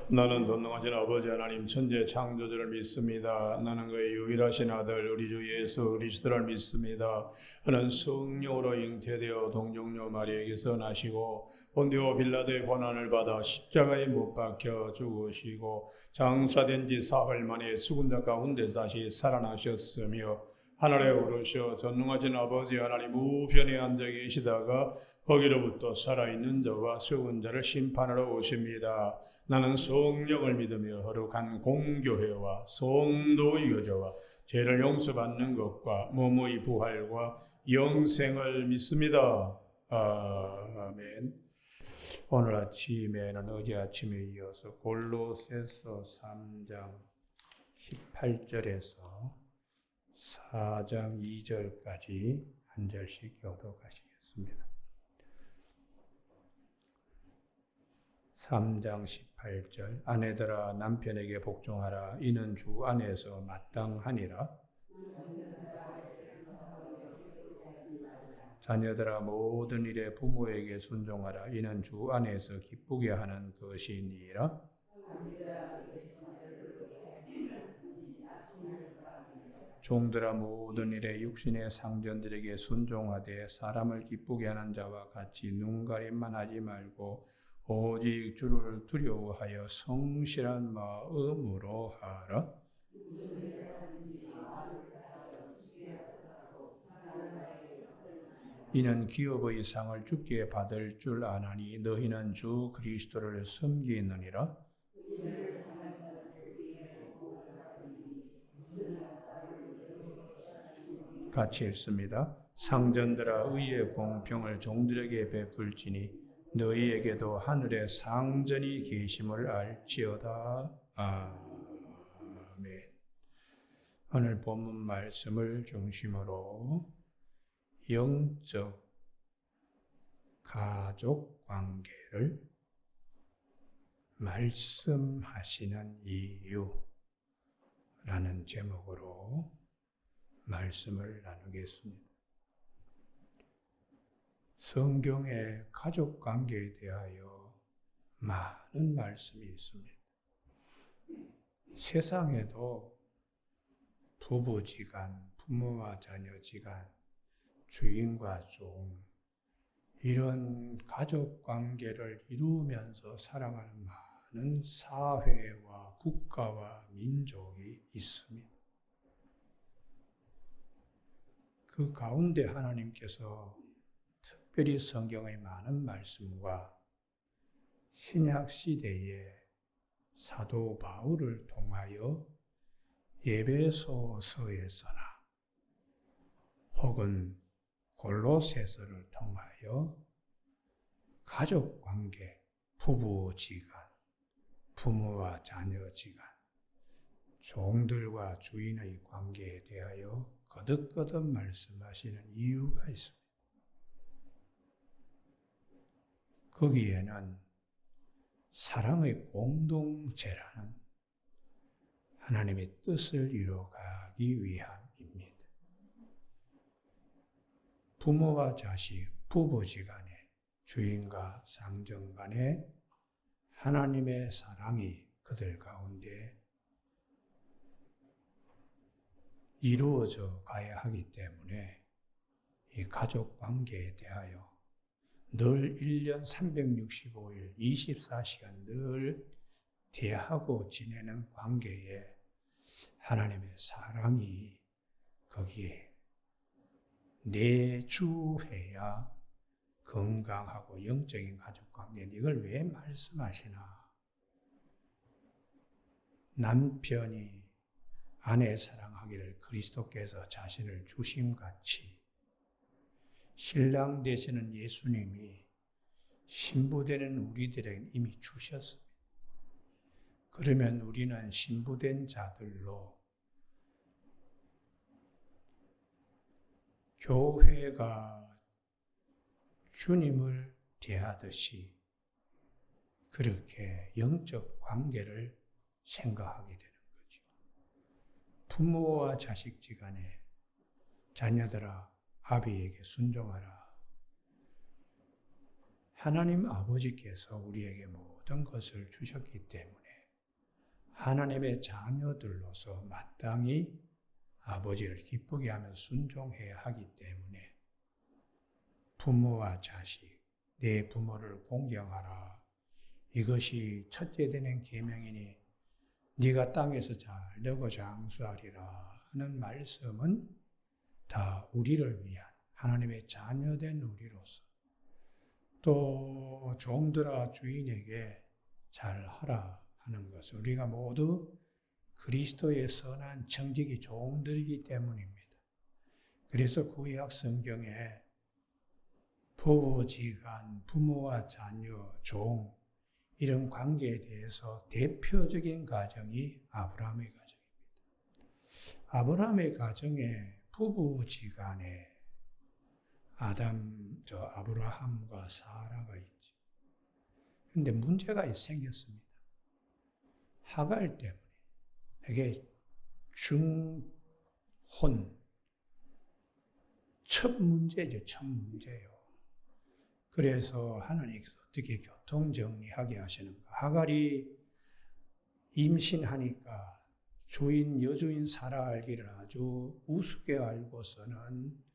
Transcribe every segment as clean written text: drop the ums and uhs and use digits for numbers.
나는 전능하신 아버지 하나님 천재 창조주를 믿습니다. 나는 그의 유일하신 아들 우리 주 예수 그리스도를 믿습니다. 그는 성령으로 잉태되어 동정녀 마리에게서 나시고 본디오 빌라도의 고난을 받아 십자가에 못 박혀 죽으시고 장사된 지 사흘 만에 죽은 자 가운데서 다시 살아나셨으며 하늘에 오르셔 전능하신 아버지 하나님 우편에 앉아 계시다가 거기로부터 살아있는 자와 죽은 자를 심판하러 오십니다. 나는 성령을 믿으며 거룩한 공교회와 성도의 교제와 죄를 용서받는 것과 몸의 부활과 영생을 믿습니다. 아멘. 오늘 아침에는 어제 아침에 이어서 골로새서 3장 18절에서 4장 2절까지 한 절씩 교독하시겠습니다. 3장 18절 아내들아 남편에게 복종하라. 이는 주 안에서 마땅하니라. 자녀들아 모든 일에 부모에게 순종하라. 이는 주 안에서 기쁘게 하는 것이니라. 종들아 모든 일에 육신의 상전들에게 순종하되 사람을 기쁘게 하는 자와 같이 눈가림만 하지 말고 오직 주를 두려워하여 성실한 마음으로 하라. 이는 기업의 상을 주께 받을 줄 아나니 너희는 주 그리스도를 섬기느니라. 같이 읽습니다. 상전들아 의의 공평을 종들에게 베풀지니 너희에게도 하늘에 상전이 계심을 알지어다. 아멘. 오늘 본문 말씀을 중심으로 영적 가족 관계를 말씀하시는 이유라는 제목으로 말씀을 나누겠습니다. 성경의 가족 관계에 대하여 많은 말씀이 있습니다. 세상에도 부부지간, 부모와 자녀지간, 주인과 종, 이런 가족 관계를 이루면서 살아가는 많은 사회와 국가와 민족이 있습니다. 그 가운데 하나님께서 특별히 성경의 많은 말씀과 신약 시대에 사도 바울을 통하여 에베소서에서나 혹은 골로새서를 통하여 가족관계, 부부지간, 부모와 자녀지간, 종들과 주인의 관계에 대하여 거듭거듭 말씀하시는 이유가 있습니다. 거기에는 사랑의 공동체라는 하나님의 뜻을 이루어가기 위함입니다. 부모와 자식, 부부지간에, 주인과 상전 간에 하나님의 사랑이 그들 가운데 이루어져 가야 하기 때문에 이 가족 관계에 대하여 늘 1년 365일 24시간 늘 대하고 지내는 관계에 하나님의 사랑이 거기에 내주해야 건강하고 영적인 가족 관계인데 이걸 왜 말씀하시나? 남편이 아내 사랑하기를 그리스도께서 자신을 주심같이 신랑 되시는 예수님이 신부되는 우리들에게 이미 주셨습니다. 그러면 우리는 신부된 자들로 교회가 주님을 대하듯이 그렇게 영적 관계를 생각하게 되는 거죠. 부모와 자식지간에 자녀들아 아비에게 순종하라. 하나님 아버지께서 우리에게 모든 것을 주셨기 때문에 하나님의 자녀들로서 마땅히 아버지를 기쁘게 하며 순종해야 하기 때문에 부모와 자식, 내 부모를 공경하라. 이것이 첫째 되는 계명이니 네가 땅에서 잘 되고 장수하리라 하는 말씀은 다 우리를 위한 하나님의 자녀된 우리로서 또 종들아 주인에게 잘하라 하는 것은 우리가 모두 그리스도의 선한 청지기 종들이기 때문입니다. 그래서 구약 성경에 부부지간, 부모와 자녀, 종 이런 관계에 대해서 대표적인 가정이 아브라함의 가정입니다. 아브라함의 가정에 부부지간에 아브라함과 사라가 있죠. 그런데 문제가 생겼습니다. 하갈 때문에. 이게 중혼, 첫 문제죠. 첫 문제예요. 그래서 하나님께서 어떻게 교통정리하게 하시는가. 하갈이 임신하니까 여주인 사라 알기를 아주 우습게 알고서는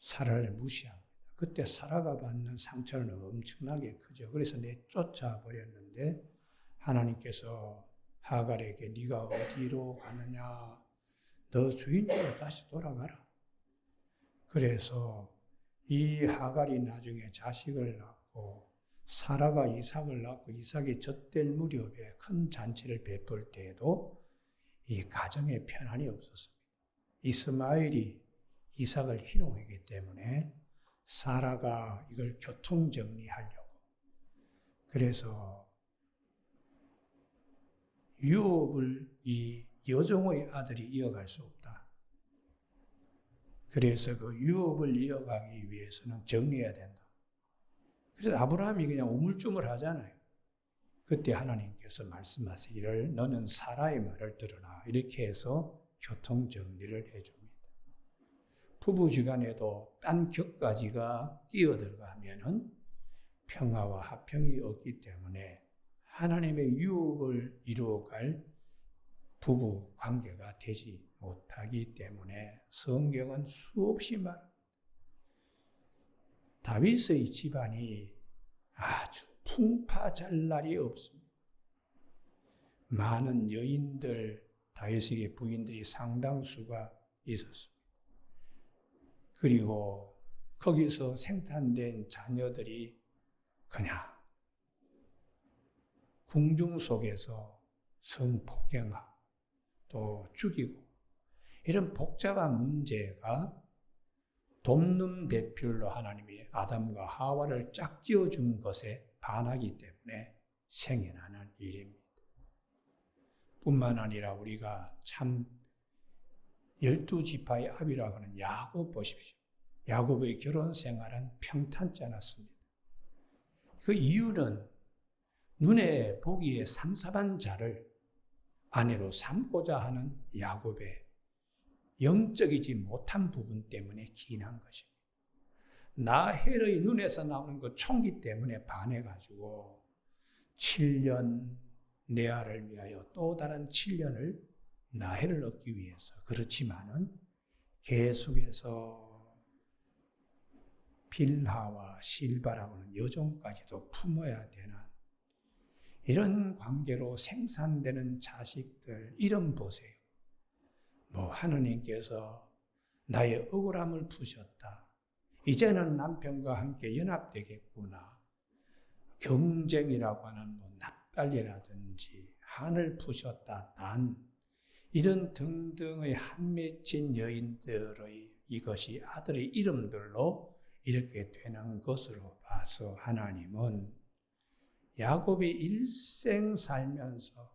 사라를 무시합니다. 그때 사라가 받는 상처는 엄청나게 크죠. 그래서 내쫓아 버렸는데 하나님께서 하갈에게 네가 어디로 가느냐? 너 주인집으로 다시 돌아가라. 그래서 이 하갈이 나중에 자식을 낳고 사라가 이삭을 낳고 이삭이 젖될 무렵에 큰 잔치를 베풀 때에도 이 가정에 편안이 없었습니다. 이스마엘이 이삭을 희롱하기 때문에 사라가 이걸 교통정리하려고 그래서 유업을 이 여종의 아들이 이어갈 수 없다. 그래서 그 유업을 이어가기 위해서는 정리해야 된다. 그래서 아브라함이 그냥 우물쭈물 하잖아요. 그때 하나님께서 말씀하시기를 너는 사라의 말을 들으라. 이렇게 해서 교통정리를 해줍니다. 부부지간에도 딴 격가지가 끼어들어가면은 평화와 화평이 없기 때문에 하나님의 유업을 이루어갈 부부 관계가 되지 못하기 때문에 성경은 수없이 다윗의 집안이 아주 풍파잘날이 없습니다. 많은 여인들, 다윗에게 부인들이 상당수가 있었습니다. 그리고 거기서 생산된 자녀들이 그냥 궁중 속에서 성폭행하고 또 죽이고 이런 복잡한 문제가 돕는 대필로 하나님이 아담과 하와를 짝지어 준 것에 반하기 때문에 생겨나는 일입니다. 뿐만 아니라 우리가 참 12지파의 아비라고 하는 야곱 보십시오. 야곱의 결혼 생활은 평탄치 않았습니다. 그 이유는 눈에 보기에 삼삼한 자를 아내로 삼고자 하는 야곱의 영적이지 못한 부분 때문에 기인한 것입니다. 라헬의 눈에서 나오는 그 총기 때문에 반해가지고 7년 레아를 위하여 또 다른 7년을 라헬을 얻기 위해서 그렇지만은 계속해서 빌하와 실바라고 하는 여종까지도 품어야 되는 이런 관계로 생산되는 자식들 이름 보세요. 하느님께서 나의 억울함을 푸셨다. 이제는 남편과 함께 연합되겠구나. 경쟁이라고 하는 납달리라든지 한을 푸셨다. 단 이런 등등의 한 맺힌 여인들의 이것이 아들의 이름들로 이렇게 되는 것으로 봐서 하나님은 야곱이 일생 살면서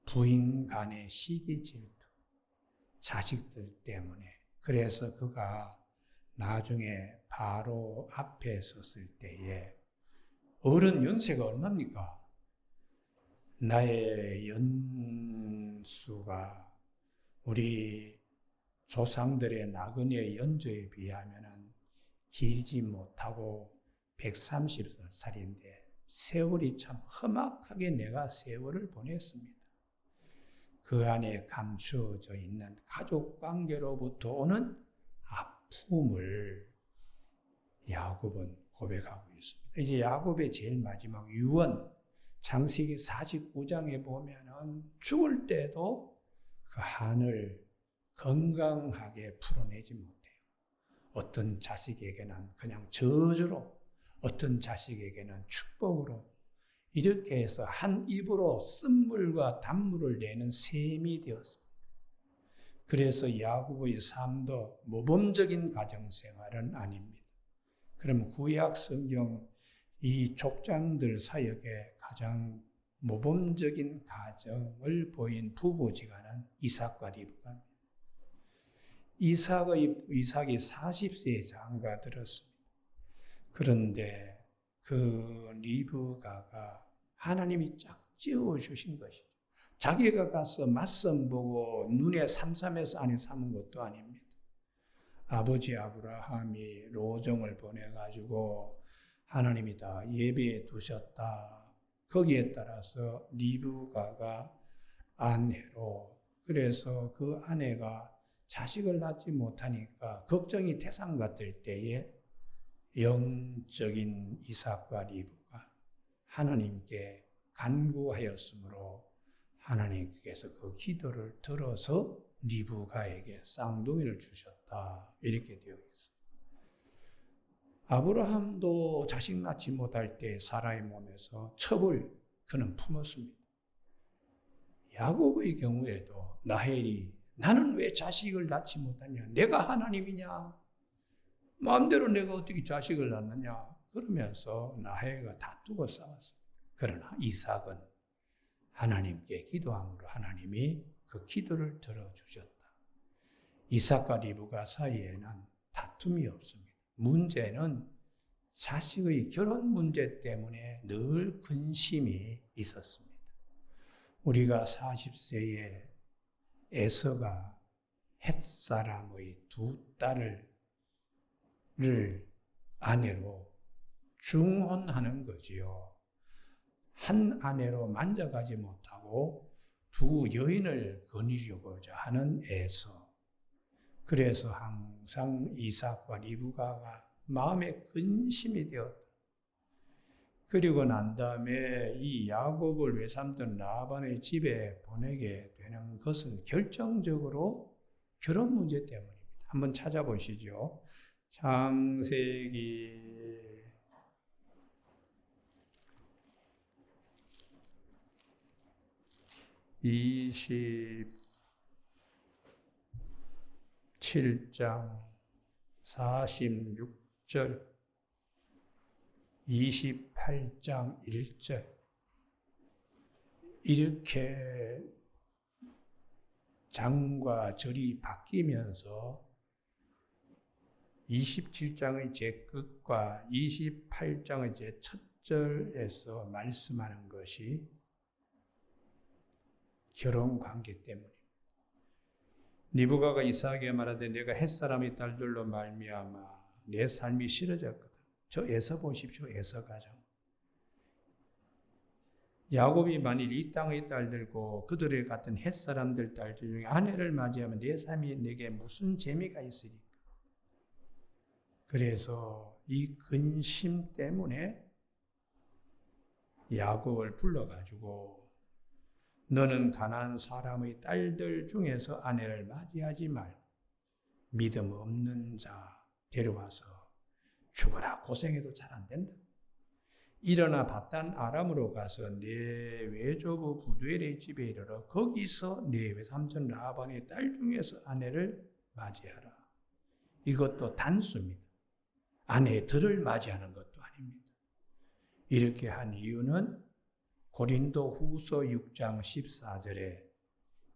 부인 간의 시기 질투, 자식들 때문에 그래서 그가 나중에 바로 앞에 섰을 때에 어른 연세가 얼마입니까? 나의 연수가 우리 조상들의 나그네 연조에 비하면 길지 못하고 130살인데 세월이 참 험악하게 내가 세월을 보냈습니다. 그 안에 감추어져 있는 가족 관계로부터 오는 아픔을 야곱은 고백하고 있습니다. 이제 야곱의 제일 마지막 유언, 창세기 49장에 보면은 죽을 때도 그 한을 건강하게 풀어내지 못해요. 어떤 자식에게는 그냥 저주로, 어떤 자식에게는 축복으로, 이렇게 해서 한 입으로 쓴물과 단물을 내는 셈이 되었습니다. 그래서 야곱의 삶도 모범적인 가정생활은 아닙니다. 그럼 구약 성경 이 족장들 사역에 가장 모범적인 가정을 보인 부부지간은 이삭과 리브가입니다. 이삭이 40세에 장가 들었습니다. 그런데 그 리브가가 하나님이 짝지어 주신 것이죠. 자기가 가서 맞선 보고 눈에 삼삼해서 안에 삼은 것도 아닙니다. 아버지 아브라함이 로정을 보내가지고 하나님이 다 예비해 두셨다. 거기에 따라서 리브가가 아내로, 그래서 그 아내가 자식을 낳지 못하니까 걱정이 태산 같을 때에 영적인 이삭과 리브가 하나님께 간구하였으므로 하나님께서 그 기도를 들어서 리브가에게 쌍둥이를 주셨다. 이렇게 되어 있습니다. 아브라함도 자식 낳지 못할 때 사라의 몸에서 첩을 그는 품었습니다. 야곱의 경우에도 라헬이 나는 왜 자식을 낳지 못하냐? 내가 하나님이냐? 마음대로 내가 어떻게 자식을 낳느냐? 그러면서 라헬과 다투고 싸웠습니다. 그러나 이삭은 하나님께 기도함으로 하나님이 그 기도를 들어주셨다. 이삭과 리브가 사이에는 다툼이 없습니다. 문제는 자식의 결혼 문제 때문에 늘 근심이 있었습니다. 우리가 40세에 에서가 헷사람의 두 딸을 아내로 중혼하는 거지요. 한 아내로 만져가지 못하고 두 여인을 거느리고자 하는 에서. 그래서 항상 이삭과 리브가가 마음에 근심이 되었다. 그리고 난 다음에 이 야곱을 외삼던 라반의 집에 보내게 되는 것은 결정적으로 결혼 문제 때문입니다. 한번 찾아보시죠. 창세기 27장 46절, 28장 1절 이렇게 장과 절이 바뀌면서 27장의 제 끝과 28장의 제 첫 절에서 말씀하는 것이 결혼 관계 때문입니다. 리브가가 이삭에게 말하되 내가 햇사람의 딸들로 말미암아 내 삶이 싫어졌거든. 저 에서 보십시오. 에서 가정. 야곱이 만일 이 땅의 딸들고 그들의 같은 햇사람들 딸들 중에 아내를 맞이하면 내 삶이 내게 무슨 재미가 있으리까. 그래서 이 근심 때문에 야곱을 불러가지고 너는 가나안 사람의 딸들 중에서 아내를 맞이하지 말고 믿음 없는 자 데려와서 죽어라. 고생해도 잘 안 된다. 일어나 바단 아람으로 가서 내 외조부 부두엘의 집에 이르러 거기서 내 외삼촌 라반의 딸 중에서 아내를 맞이하라. 이것도 단수입니다. 아내들을 맞이하는 것도 아닙니다. 이렇게 한 이유는 고린도 후서 6장 14절에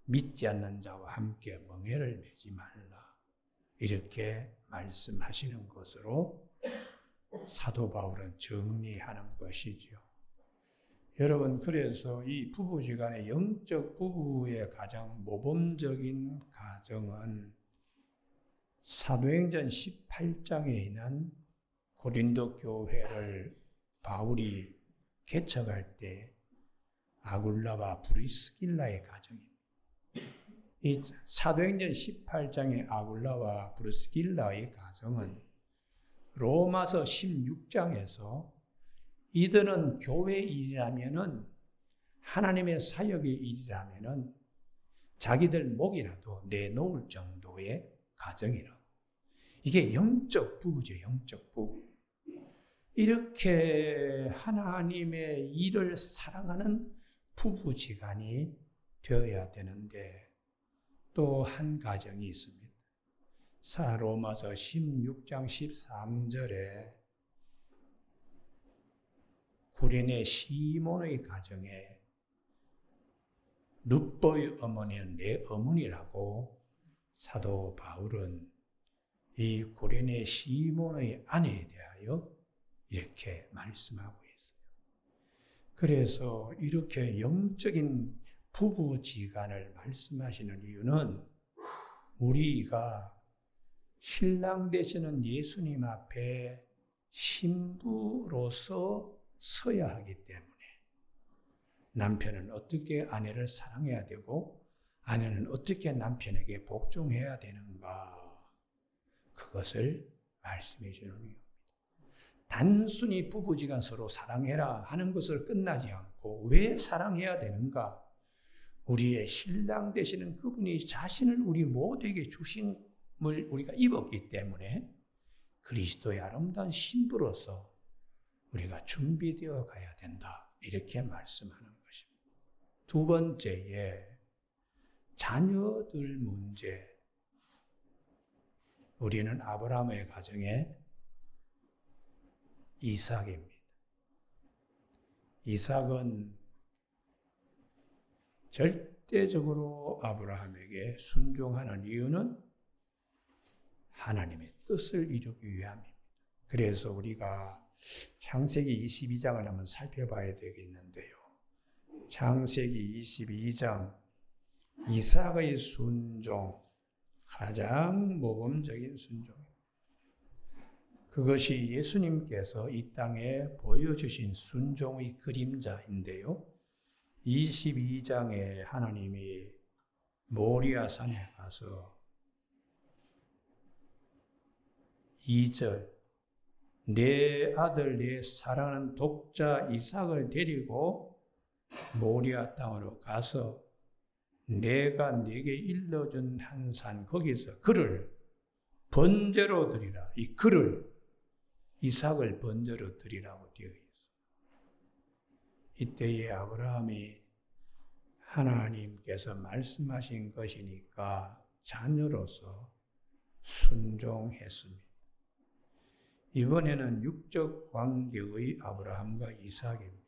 믿지 않는 자와 함께 멍에를 매지 말라. 이렇게 말씀하시는 것으로 사도 바울은 정리하는 것이죠. 여러분, 그래서 이 부부지간의 영적 부부의 가장 모범적인 가정은 사도행전 18장에 있는 고린도 교회를 바울이 개척할 때 아굴라와 브리스길라의 가정입니다. 이 사도행전 18장의 아굴라와 브리스길라의 가정은 로마서 16장에서 이들은 교회 일이라면은 하나님의 사역의 일이라면은 자기들 목이라도 내놓을 정도의 가정이라고. 이게 영적 부부죠, 영적 부부. 이렇게 하나님의 일을 사랑하는 부부지간이 되어야 되는데 또 한 가정이 있습니다. 로마서 16장 13절에 구레네 시몬의 가정에 룻보의 어머니는 내 어머니라고 사도 바울은 이 구레네 시몬의 아내에 대하여 이렇게 말씀하고 있어요. 그래서 이렇게 영적인 부부지간을 말씀하시는 이유는 우리가 신랑 되시는 예수님 앞에 신부로서 서야 하기 때문에 남편은 어떻게 아내를 사랑해야 되고 아내는 어떻게 남편에게 복종해야 되는가, 그것을 말씀해 주는 이유입니다. 단순히 부부지간 서로 사랑해라 하는 것을 끝나지 않고 왜 사랑해야 되는가? 우리의 신랑 되시는 그분이 자신을 우리 모두에게 주심을 우리가 입었기 때문에 그리스도의 아름다운 신부로서 우리가 준비되어 가야 된다, 이렇게 말씀하는 것입니다. 두 번째에 자녀들 문제. 우리는 아브라함의 가정에 이삭입니다. 이삭은 절대적으로 아브라함에게 순종하는 이유는 하나님의 뜻을 이루기 위함입니다. 그래서 우리가 창세기 22장을 한번 살펴봐야 되겠는데요. 창세기 22장 이삭의 순종, 가장 모범적인 순종입니다. 그것이 예수님께서 이 땅에 보여주신 순종의 그림자인데요. 22장에 하나님이 모리아산에 가서 2절 내 아들 내 사랑하는 독자 이삭을 데리고 모리아 땅으로 가서 내가 네게 일러준 한 산 거기서 그를 번제로 드리라. 이 그를 이삭을 번제로 드리라고 되어 있어요. 이때에 아브라함이 하나님께서 말씀하신 것이니까 자녀로서 순종했습니다. 이번에는 육적 관계의 아브라함과 이삭입니다.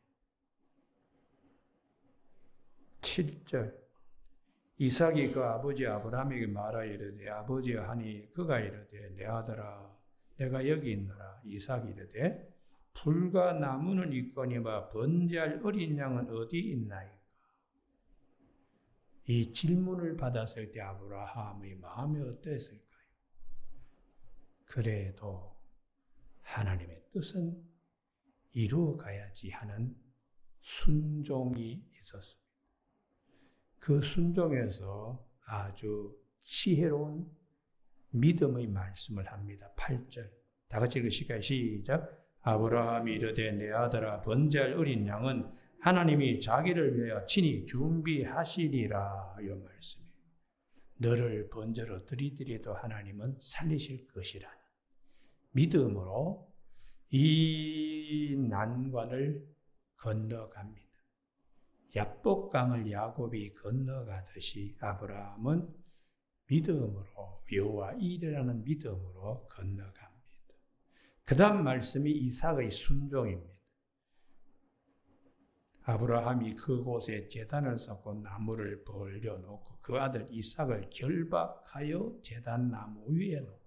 7절 이삭이 그 아버지 아브라함에게 말하여 이르되 아버지여 하니 그가 이르되 내 아들아 내가 여기 있노라. 이삭이 이르되 불과 나무는 있거니와 번제할 어린 양은 어디 있나이까? 이 질문을 받았을 때 아브라함의 마음이 어땠을까요? 그래도 하나님의 뜻은 이루어가야지 하는 순종이 있었습니다. 그 순종에서 아주 지혜로운 믿음의 말씀을 합니다. 8절 다 같이 읽으실까요? 시작. 아브라함이 이르되 내 아들아 번제할 어린 양은 하나님이 자기를 위하여 친히 준비하시리라. 이 말씀이에요. 너를 번제로 드리더라도 하나님은 살리실 것이라는 믿음으로 이 난관을 건너갑니다. 야복강을 야곱이 건너가듯이 아브라함은 믿음으로 여호와 이레라는 믿음으로 건너갑니다. 그 다음 말씀이 이삭의 순종입니다. 아브라함이 그곳에 제단을 쌓고 나무를 벌려놓고 그 아들 이삭을 결박하여 제단 나무 위에 놓고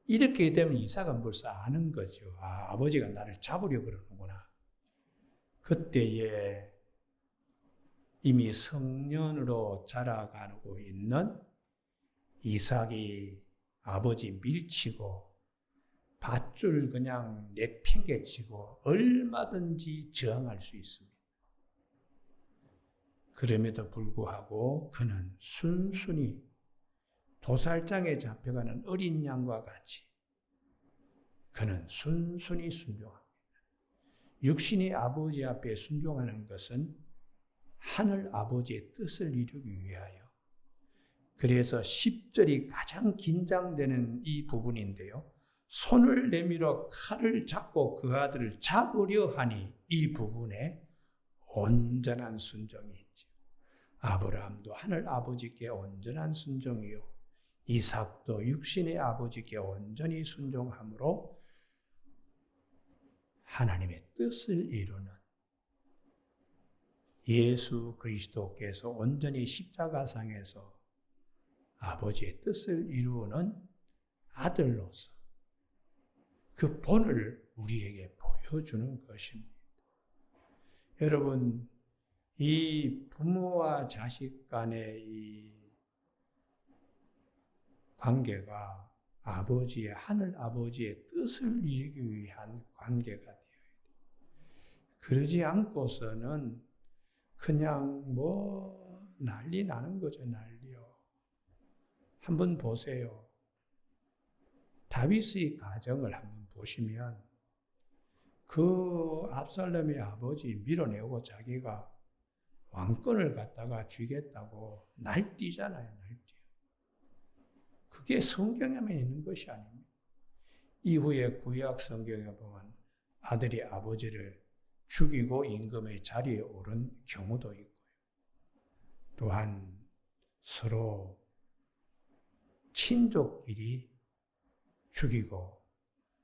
이렇게 되면 이삭은 벌써 아는 거죠. 아버지가 나를 잡으려고 그러는구나. 그때에 이미 성년으로 자라가고 있는 이삭이 아버지 밀치고 밧줄 그냥 내팽개치고 얼마든지 저항할 수 있습니다. 그럼에도 불구하고 그는 순순히 도살장에 잡혀가는 어린 양과 같이 그는 순순히 순종합니다. 육신의 아버지 앞에 순종하는 것은 하늘 아버지의 뜻을 이루기 위하여. 그래서 10절이 가장 긴장되는 이 부분인데요. 손을 내밀어 칼을 잡고 그 아들을 잡으려 하니 이 부분에 온전한 순종이 있죠. 아브라함도 하늘 아버지께 온전한 순종이요. 이삭도 육신의 아버지께 온전히 순종함으로 하나님의 뜻을 이루는 예수 그리스도께서 온전히 십자가상에서 아버지의 뜻을 이루는 아들로서 그 본을 우리에게 보여주는 것입니다. 여러분, 이 부모와 자식 간의 이 관계가 아버지의, 하늘 아버지의 뜻을 이루기 위한 관계가 되어야 돼요. 그러지 않고서는 그냥 난리 나는 거죠, 난리요. 한번 보세요. 다윗의 가정을 한번 보시면 그 압살롬의 아버지 밀어내고 자기가 왕권을 갖다가 쥐겠다고 날뛰잖아요, 날뛰어. 그게 성경에만 있는 것이 아닙니다. 이후에 구약 성경에 보면 아들이 아버지를 죽이고 임금의 자리에 오른 경우도 있고요. 또한 서로 친족끼리 죽이고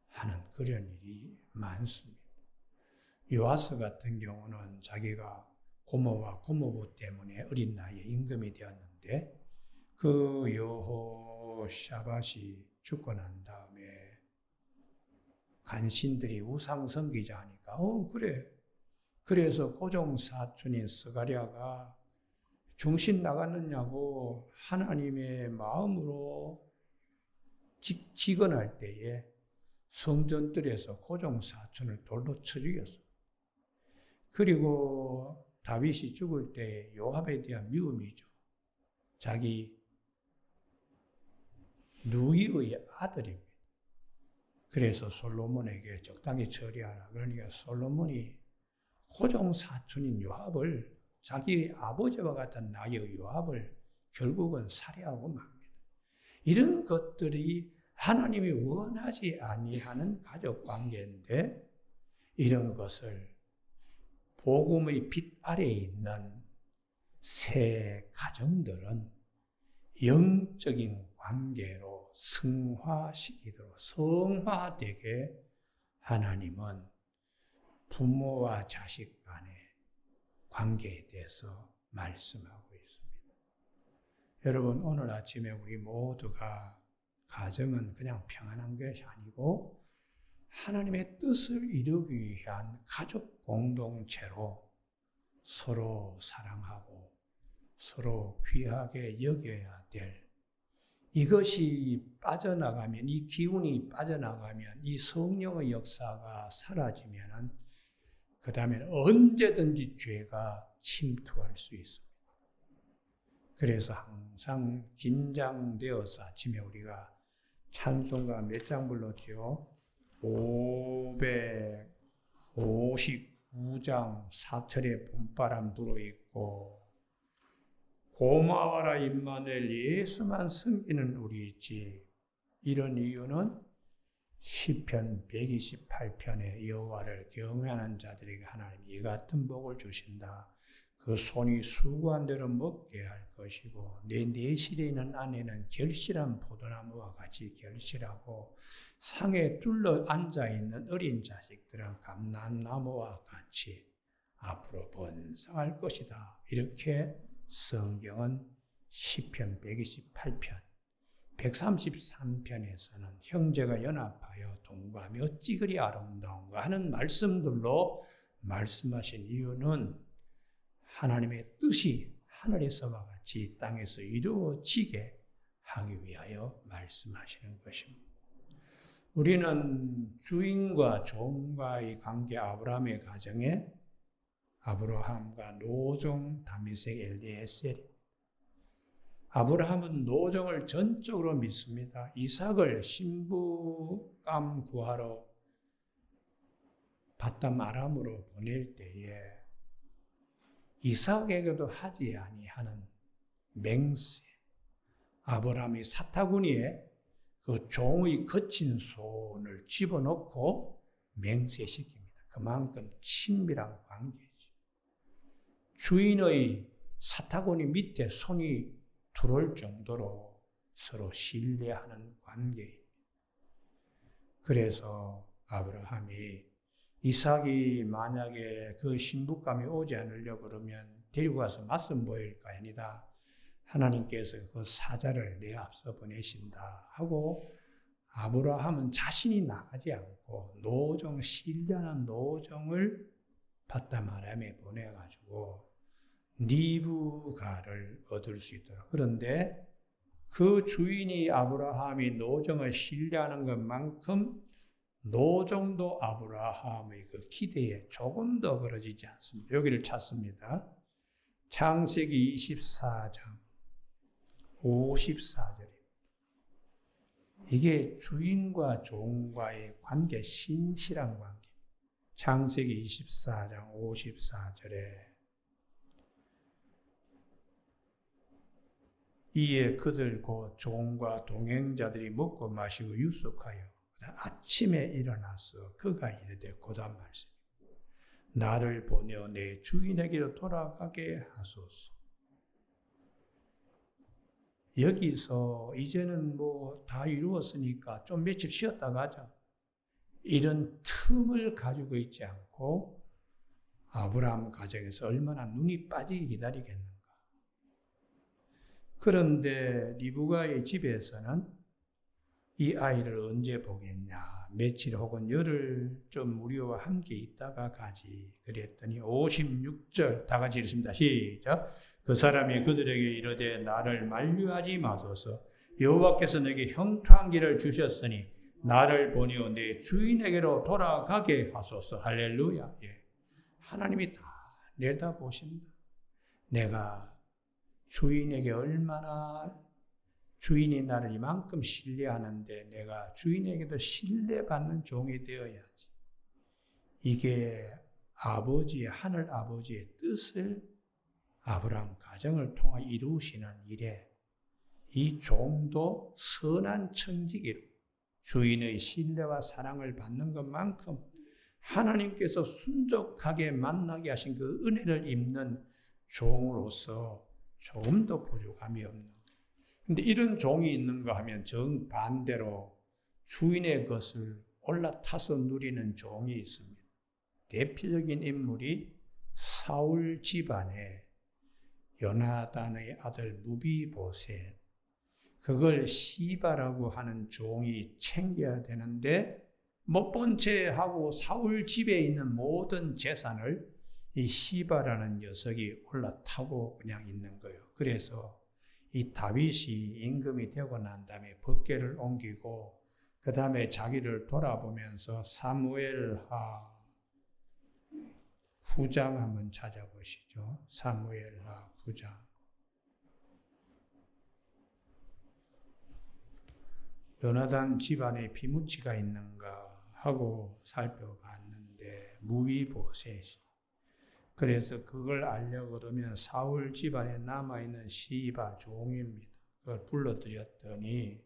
하는 그런 일이 많습니다. 요아스 같은 경우는 자기가 고모와 고모부 때문에 어린 나이에 임금이 되었는데 그 여호샤밧이 죽고 난 다음에 간신들이 우상 섬기자 하니까 그래. 그래서 고종 사촌인 스가랴가 정신 나갔느냐고 하나님의 마음으로 직언할 때에 성전들에서 고종 사촌을 돌로 쳐 죽였어. 그리고 다윗이 죽을 때 요압에 대한 미움이죠. 자기 누이의 아들입니다. 그래서 솔로몬에게 적당히 처리하라. 그러니까 솔로몬이 고종 사촌인 요압을, 자기 아버지와 같은 나이의 요압을 결국은 살해하고 맙니다. 이런 것들이 하나님이 원하지 아니하는 가족 관계인데, 이런 것을 복음의 빛 아래에 있는 새 가정들은 영적인 관계로 승화시키도록, 성화되게 하나님은 부모와 자식 간의 관계에 대해서 말씀하고 있습니다. 여러분, 오늘 아침에 우리 모두가 가정은 그냥 평안한 것이 아니고 하나님의 뜻을 이루기 위한 가족 공동체로 서로 사랑하고 서로 귀하게 여겨야 될, 이것이 빠져나가면, 이 기운이 빠져나가면, 이 성령의 역사가 사라지면 그 다음에는 언제든지 죄가 침투할 수 있습니다. 그래서 항상 긴장되어서 아침에 우리가 찬송가 몇 장 불렀죠? 559장 사철의 봄바람 불어있고 고마워라 임마누엘 예수만 섬기는 우리지. 이런 이유는 시편 128편에 여호와를 경외하는 자들에게 하나님 이 같은 복을 주신다. 그 손이 수고한 대로 먹게 할 것이고 내 내실에 있는 안에는 결실한 포도나무와 같이 결실하고 상에 둘러 앉아있는 어린 자식들은 감람나무와 같이 앞으로 번성할 것이다. 이렇게 성경은 시편 128편, 133편에서는 형제가 연합하여 동거하며 어찌 그리 아름다운가 하는 말씀들로 말씀하신 이유는 하나님의 뜻이 하늘에서와 같이 땅에서 이루어지게 하기 위하여 말씀하시는 것입니다. 우리는 주인과 종과의 관계 아브라함의 가정에 아브라함과 노종 다메섹 엘리에셀. 아브라함은 노종을 전적으로 믿습니다. 이삭을 신부감 구하러 바담 아람으로 보낼 때에 이삭에게도 하지 아니하는 맹세. 아브라함이 사타구니에 그 종의 거친 손을 집어넣고 맹세시킵니다. 그만큼 친밀한 관계죠. 주인의 사타구니 밑에 손이 들어올 정도로 서로 신뢰하는 관계입니다. 그래서 아브라함이 이삭이 만약에 그 신부감이 오지 않으려고 그러면 데리고 가서 맞선 보일까 아니다. 하나님께서 그 사자를 내 앞서 보내신다 하고 아브라함은 자신이 나가지 않고 노종, 신뢰하는 노종을 바담 아람에 보내가지고 리브가를 얻을 수 있도록. 그런데 그 주인이 아브라함이 노종을 신뢰하는 것만큼 노종도 아브라함의 그 기대에 조금 더 그러지지 않습니다. 여기를 찾습니다. 창세기 24장 54절입니다. 이게 주인과 종과의 관계, 신실한 관계. 창세기 24장 54절에 이에 그들 곧 종과 동행자들이 먹고 마시고 유숙하여 아침에 일어나서 그가 이르되 곧한 말씀. 나를 보내어 내 주인에게로 돌아가게 하소서. 여기서 이제는 뭐 다 이루었으니까 좀 며칠 쉬었다 가자. 이런 틈을 가지고 있지 않고 아브라함 가정에서 얼마나 눈이 빠지게 기다리겠는가. 그런데 리브가의 집에서는 이 아이를 언제 보겠냐. 며칠 혹은 열흘 좀 우리와 함께 있다가 가지. 그랬더니 56절 다 같이 읽습니다. 시작. 그 사람이 그들에게 이르되 나를 만류하지 마소서. 여호와께서 내게 형통한 길을 주셨으니 나를 보내어 내 주인에게로 돌아가게 하소서. 할렐루야. 예. 하나님이 다 내다보신다. 내가 주인에게 얼마나 주인이 나를 이만큼 신뢰하는데 내가 주인에게도 신뢰받는 종이 되어야지. 이게 아버지의, 하늘 아버지의 뜻을 아브라함 가정을 통해 이루시는 일에 이 종도 선한 청지기로 주인의 신뢰와 사랑을 받는 것만큼 하나님께서 순종하게 만나게 하신 그 은혜를 입는 종으로서 조금 더 부족함이 없는. 근데 이런 종이 있는가 하면 정반대로 주인의 것을 올라타서 누리는 종이 있습니다. 대표적인 인물이 사울 집안의 요나단의 아들 무비보셋. 그걸 시바라고 하는 종이 챙겨야 되는데 못 본 채 하고 사울 집에 있는 모든 재산을 이 시바라는 녀석이 올라타고 그냥 있는 거예요. 그래서 이 다윗이 임금이 되고 난 다음에 법궤를 옮기고 그 다음에 자기를 돌아보면서 사무엘하 후장 한번 찾아보시죠. 사무엘하 후장. 요나단 집안에 피무치가 있는가 하고 살펴봤는데 무비보셋이. 그래서 그걸 알려고 그러면 사울 집안에 남아있는 시바 종입니다. 그걸 불러드렸더니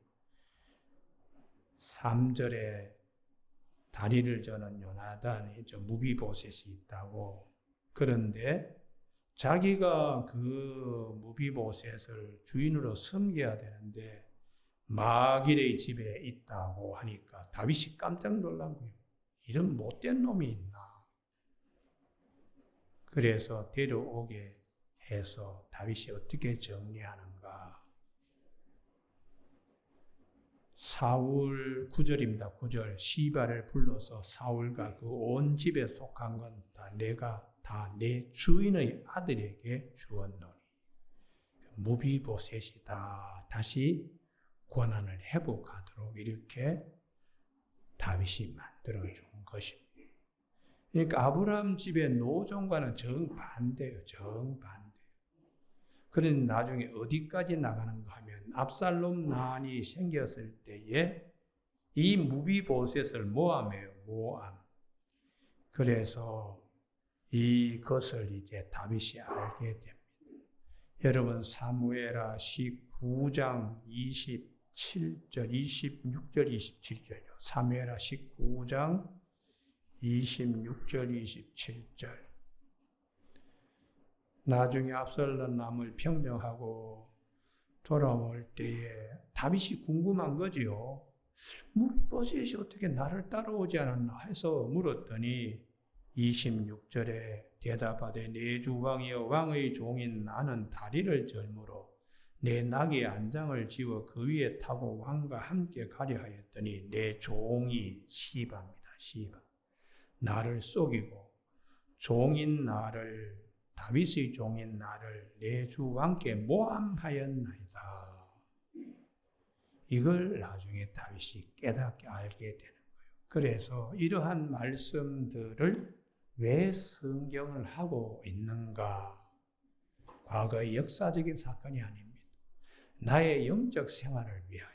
3절에 다리를 저는 요나단이 무비보셋이 있다고. 그런데 자기가 그 무비보셋을 주인으로 섬겨야 되는데 마길의 집에 있다고 하니까 다윗이 깜짝 놀란 거예요. 이런 못된 놈이 있나. 그래서 데려오게 해서 다윗이 어떻게 정리하는가. 사울 9절입니다. 9절. 시바를 불러서 사울과 그 온 집에 속한 건 다 내 주인의 아들에게 주었노니. 무비보셋이 다 다시 권한을 회복하도록 이렇게 다윗이 만들어준 것입니다. 그러니까 아브라함 집의 노종과는 정반대예요. 정반대. 그런데 나중에 어디까지 나가는가 하면 압살롬 난이 생겼을 때에 이 무비보셋을 모함해요. 모함. 그래서 이것을 이제 다윗이 알게 됩니다. 여러분 사무엘하 19장 27절, 26절, 27절요. 사무엘하 19장 26절, 27절. 나중에 압살롬을 평정하고 돌아올 때에 다윗이 궁금한 거지요. 무비보셋이 어떻게 나를 따라오지 않았나 해서 물었더니 26절에 대답하되 내 주 왕이여 왕의 종인 나는 다리를 절므로 내 나귀의 안장을 지워 그 위에 타고 왕과 함께 가려 하였더니 내 종이 시바입니다. 시바. 나를 속이고 종인 나를 다윗의 종인 나를 내 주 왕께 모함하였나이다. 이걸 나중에 다윗이 깨닫게 알게 되는 거예요. 그래서 이러한 말씀들을 왜 성경을 하고 있는가? 과거의 역사적인 사건이 아닙니다. 나의 영적 생활을 위하여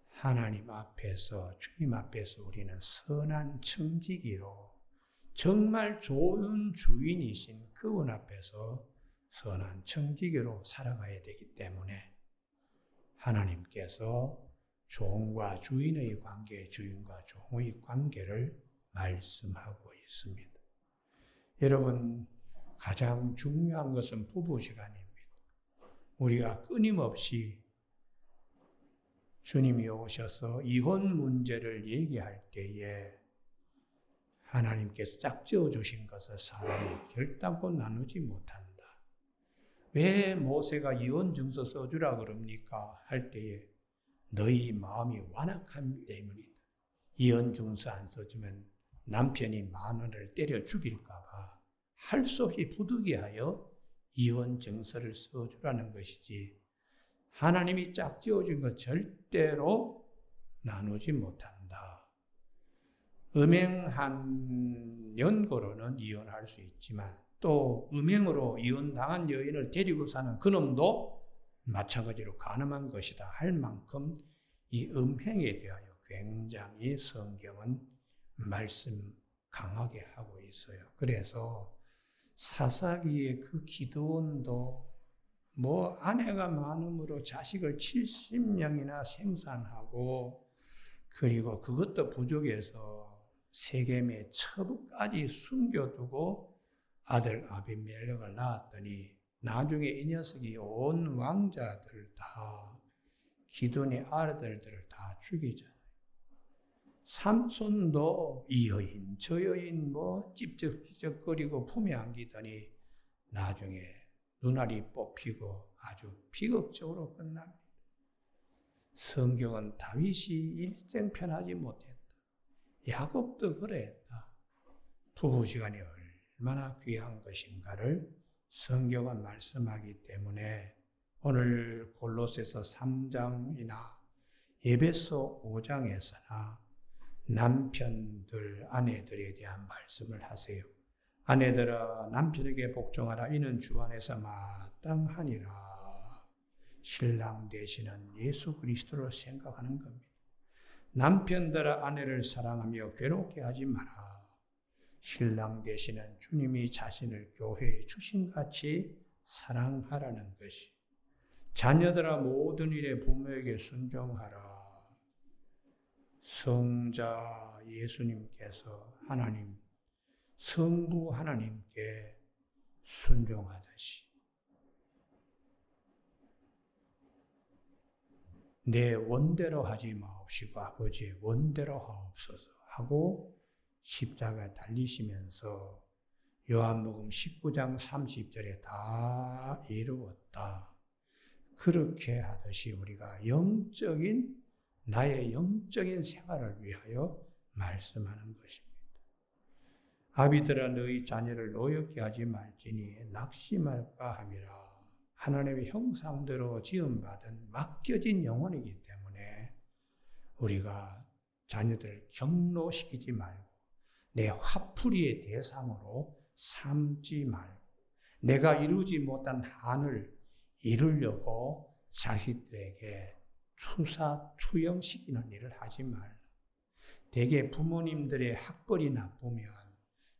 하나님 앞에서 주님 앞에서 우리는 선한 청지기로 정말 좋은 주인이신 그분 앞에서 선한 청지기로 살아가야 되기 때문에 하나님께서 종과 주인의 관계, 주인과 종의 관계를 말씀하고 있습니다. 여러분, 가장 중요한 것은 부부 시간입니다. 우리가 끊임없이 주님이 오셔서 이혼 문제를 얘기할 때에 하나님께서 짝지어 주신 것을 사람이 결단코 나누지 못한다. 왜 모세가 이혼 증서 써주라 그럽니까? 할 때에 너희 마음이 완악함 때문이다. 이혼 증서 안 써주면 남편이 만원을 때려 죽일까 봐 할 수 없이 부득이하여 이혼 증서를 써주라는 것이지 하나님이 짝지어준 것 절대로 나누지 못한다. 음행한 연고로는 이혼할 수 있지만 또 음행으로 이혼당한 여인을 데리고 사는 그놈도 마찬가지로 가늠한 것이다 할 만큼 이 음행에 대하여 굉장히 성경은 말씀 강하게 하고 있어요. 그래서 사사기의 그 기드온도 뭐 아내가 많음으로 자식을 70명이나 생산하고 그리고 그것도 부족해서 세겜의 처부까지 숨겨두고 아들 아비멜렉을 낳았더니 나중에 이 녀석이 온 왕자들 다 기드온의 아들들을 다 죽이잖아요. 삼손도 이 여인 저 여인 뭐 찝쩍찝쩍거리고 품에 안기더니 나중에 눈알이 뽑히고 아주 비극적으로 끝납니다. 성경은 다윗이 일생 편하지 못했다. 야곱도 그랬다. 부부시간이 얼마나 귀한 것인가를 성경은 말씀하기 때문에 오늘 골로새서 3장이나 에베소 5장에서나 남편들, 아내들에 대한 말씀을 하세요. 아내들아 남편에게 복종하라. 이는 주 안에서 마땅하니라. 신랑 되시는 예수 그리스도를 생각하는 겁니다. 남편들아 아내를 사랑하며 괴롭게 하지 마라. 신랑 되시는 주님이 자신을 교회에 주신같이 사랑하라는 것이. 자녀들아 모든 일에 부모에게 순종하라. 성자 예수님께서 하나님, 성부 하나님께 순종하듯이 내 원대로 하지 마옵시고 아버지의 원대로 하옵소서 하고 십자가에 달리시면서 요한복음 19장 30절에 다 이루었다. 그렇게 하듯이 우리가 나의 영적인 생활을 위하여 말씀하는 것입니다. 아비들아 너희 자녀를 노엽게 하지 말지니 낙심할까 함이라. 하나님의 형상대로 지음받은 맡겨진 영혼이기 때문에 우리가 자녀들을 경노시키지 말고 내 화풀이의 대상으로 삼지 말고 내가 이루지 못한 한을 이루려고 자식들에게 투영시키는 일을 하지 말라. 대개 부모님들의 학벌이 나쁘면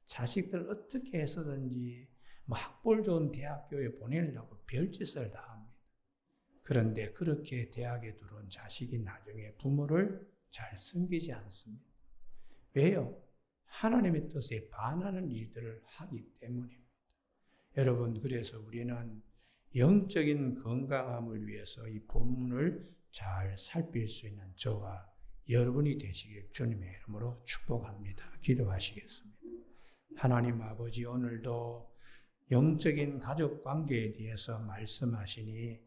자식들 어떻게 해서든지 학벌 좋은 대학교에 보내려고 별짓을 다 합니다. 그런데 그렇게 대학에 들어온 자식이 나중에 부모를 잘 섬기지 않습니다. 왜요? 하나님의 뜻에 반하는 일들을 하기 때문입니다. 여러분, 그래서 우리는 영적인 건강함을 위해서 이 본문을 잘 살필 수 있는 저와 여러분이 되시길 주님의 이름으로 축복합니다. 기도하시겠습니다. 하나님 아버지, 오늘도 영적인 가족 관계에 대해서 말씀하시니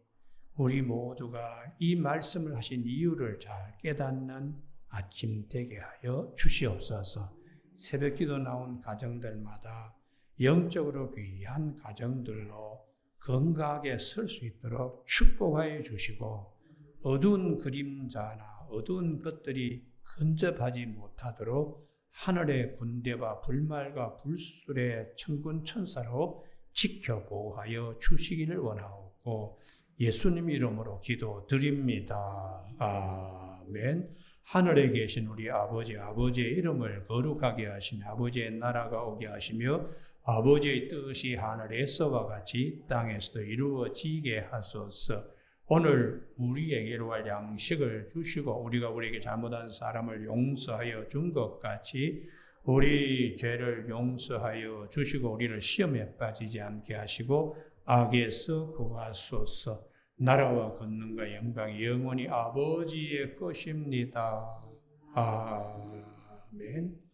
우리 모두가 이 말씀을 하신 이유를 잘 깨닫는 아침 되게 하여 주시옵소서. 새벽기도 나온 가정들마다 영적으로 귀한 가정들로 건강하게 설 수 있도록 축복하여 주시고 어두운 그림자나 어두운 것들이 근접하지 못하도록 하늘의 군대와 불말과 불술의 천군 천사로 지켜 보호하여 주시기를 원하옵고 예수님 이름으로 기도드립니다. 아멘. 하늘에 계신 우리 아버지의 이름을 거룩하게 하시며 아버지의 나라가 오게 하시며 아버지의 뜻이 하늘에서와 같이 땅에서도 이루어지게 하소서. 오늘 우리에게 이루할 양식을 주시고 우리가 우리에게 잘못한 사람을 용서하여 준 것 같이 우리 죄를 용서하여 주시고 우리를 시험에 빠지지 않게 하시고 악에서 구하소서. 나라와 권능과 영광이 영원히 아버지의 것입니다. 아멘.